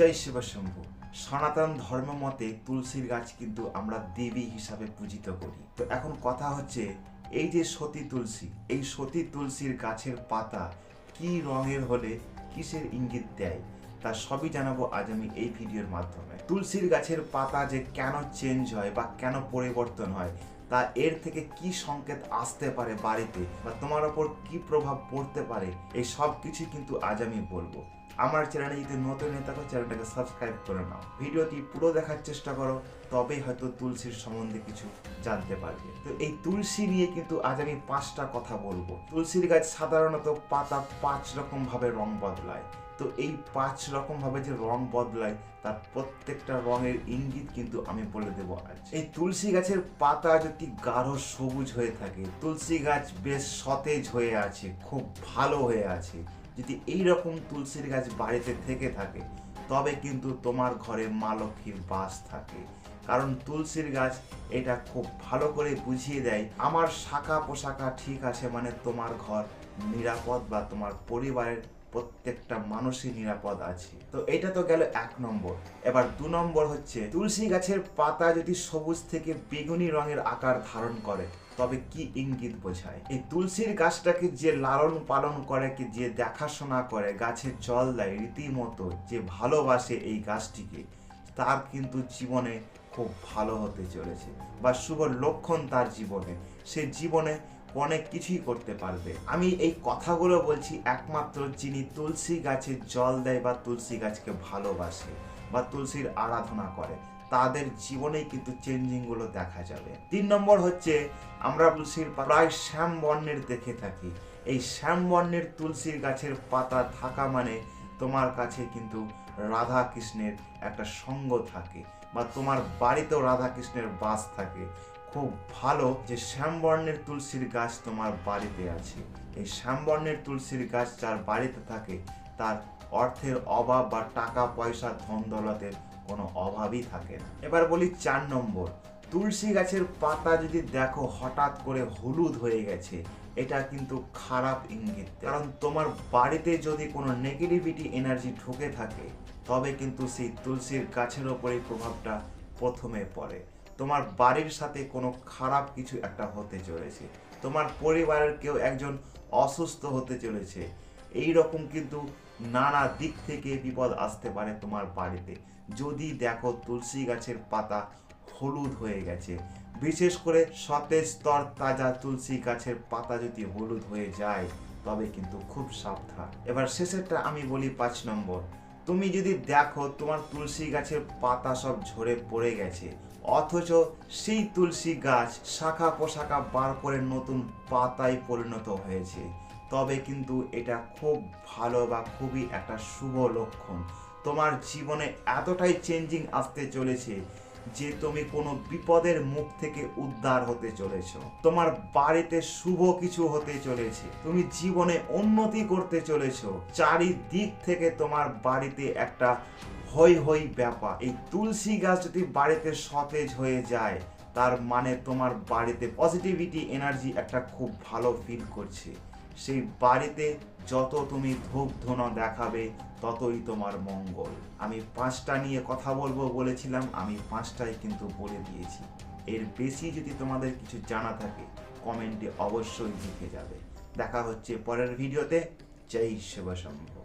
জয় শিব শম্ভু। সনাতন ধর্ম মতে তুলসীর গাছ কিন্তু আমরা দেবী হিসাবে পূজিত করি। তো এখন কথা হচ্ছে, এই যে সতী তুলসী, এই সতী তুলসীর গাছের পাতা কি রঙের হলে কিসের ইঙ্গিত দেয়, তা সবই জানাবো আজ আমি এই ভিডিওর মাধ্যমে। তুলসীর গাছের পাতা যে কেন চেঞ্জ হয় বা কেন পরিবর্তন হয়, তা এর থেকে কি সংকেত আসতে পারে বাড়িতে, বা তোমার ওপর কি প্রভাব পড়তে পারে, এই সব কিছু কিন্তু আজ আমি বলবো। আমার চ্যানেলে যদি নতুন হয়ে থাকো, চ্যানেলটাকে সাবস্ক্রাইব করে নাও, ভিডিওটি পুরো দেখার চেষ্টা করো, তবেই হয়তো তুলসীর সম্বন্ধে কিছু জানতে পারবে। তো এই তুলসী নিয়ে কিন্তু আজ আমি 5টা কথা বলবো। তুলসীর গাছ সাধারণত পাতা 5 রকম ভাবে রং বদলায়। তো এই 5 রকম ভাবে যে রং বদলায়, তার প্রত্যেকটা রঙের ইঙ্গিত কিন্তু আমি বলে দেবো আজ। এই তুলসী গাছের পাতা যদি গাঢ় সবুজ হয়ে থাকে, তুলসী গাছ বেশ সতেজ হয়ে আছে, খুব ভালো হয়ে আছে, যদি এই রকম তুলসীর গাছ বাড়িতে থেকে থাকে, তবে কিন্তু তোমার ঘরে মা লক্ষ্মীর বাস থাকে। কারণ তুলসীর গাছ এটা খুব ভালো করে বুঝিয়ে দেয়, আমার শাখা পোশাকা ঠিক আছে, মানে তোমার ঘর নিরাপদ, বা তোমার পরিবারের প্রত্যেকটা মানুষই নিরাপদ আছে। তো এটা তো গেল 1 নম্বর। এবার 2 নম্বর হচ্ছে, তুলসী গাছের পাতা যদি সবুজ থেকে বেগুনি রঙের আকার ধারণ করে, তবে কি ইঙ্গিত বোঝায়? এই তুলসীর গাছটাকে যে লালন পালন করে, যে দেখাশোনা করে, গাছে জল দেয়, রীতিমতো যে ভালোবাসে এই গাছটিকে, তার কিন্তু জীবনে খুব ভালো হতে চলেছে, বা শুভ লক্ষণ তার জীবনে। সে জীবনে অনেক কিছুই করতে পারবে। আমি এই কথাগুলো বলছি একমাত্র যিনি তুলসী গাছে জল দেয়, বা তুলসী গাছকে ভালোবাসে, বা তুলসীর আরাধনা করে, তাদের জীবনেই কিন্তু চেঞ্জিং গুলো দেখা যাবে। 3 নম্বর হচ্ছে, আমরা তুলসীর প্রায় শ্যাম বর্ণের দেখে থাকি। এই শ্যাম বর্ণের তুলসীর গাছের পাতা থাকা মানে তোমার কাছে কিন্তু রাধা কৃষ্ণের একটা সঙ্গ থাকে, বা তোমার বাড়িতেও রাধা কৃষ্ণের বাস থাকে। খুব ভালো যে শ্যামবর্ণের তুলসীর গাছ তোমার বাড়িতে আছে। এই শ্যামবর্ণের তুলসীর গাছ যার বাড়িতে থাকে, তার অর্থের অভাব বা টাকা পয়সা ধন দৌলতের কোনো অভাবই থাকে না। এবার বলি 4 নম্বর, তুলসী গাছের পাতা যদি দেখো হঠাৎ করে হলুদ হয়ে গেছে, এটা কিন্তু খারাপ ইঙ্গিত। কারণ তোমার বাড়িতে যদি কোনো নেগেটিভিটি এনার্জি ঢুকে থাকে, তবে কিন্তু সেই তুলসীর গাছের ওপরেই প্রভাবটা প্রথমে পড়ে। তোমার বাড়ির সাথে কোনো খারাপ কিছু একটা হতে চলেছে, তোমার পরিবারের কেউ একজন অসুস্থ হতে চলেছে, এই রকম কিন্তু নানা দিক থেকে বিপদ আসতে পারে তোমার বাড়িতে, যদি দেখো তুলসী গাছের পাতা হলুদ হয়ে গেছে। বিশেষ করে সতেজ তর তাজা তুলসী গাছের পাতা যদি হলুদ হয়ে যায়, তবে কিন্তু খুব সাবধান। এবার শেষেরটা আমি বলি 5 নম্বর, তুমি যদি দেখো তোমার তুলসী গাছের পাতা সব ঝরে পড়ে গেছে, অথচ সেই তুলসী গাছ শাখা পোশাকা বার করে নতুন পাতায় পরিণত হয়েছে, তবে কিন্তু এটা খুব ভালো বা খুবই একটা শুভ লক্ষণ। তোমার জীবনে এতটাই চেঞ্জিং আসতে চলেছে যে তুমি কোনো বিপদের মুখ থেকে উদ্ধার হতে চলেছ, তোমার বাড়িতে শুভ কিছু হতে চলেছে, তুমি জীবনে উন্নতি করতে চলেছ, চারিদিক থেকে তোমার বাড়িতে একটা হই হই ব্যাপার। এই তুলসী গাছ যদি বাড়িতে সতেজ হয়ে যায়, তার মানে তোমার বাড়িতে পজিটিভিটি এনার্জি একটা খুব ভালো ফিল করছে। সেই বাড়িতে যত তুমি ধূপ ধুনো দেখাবে, ততই তোমার মঙ্গল। আমি 5টা নিয়ে কথা বলবো বলেছিলাম, আমি 5টাই কিন্তু বলে দিয়েছি। এর বেশি যদি তোমাদের কিছু জানা থাকে, কমেন্টে অবশ্যই লিখে যাবে। দেখা হচ্ছে পরের ভিডিওতে। জয় শিব শম্ভু।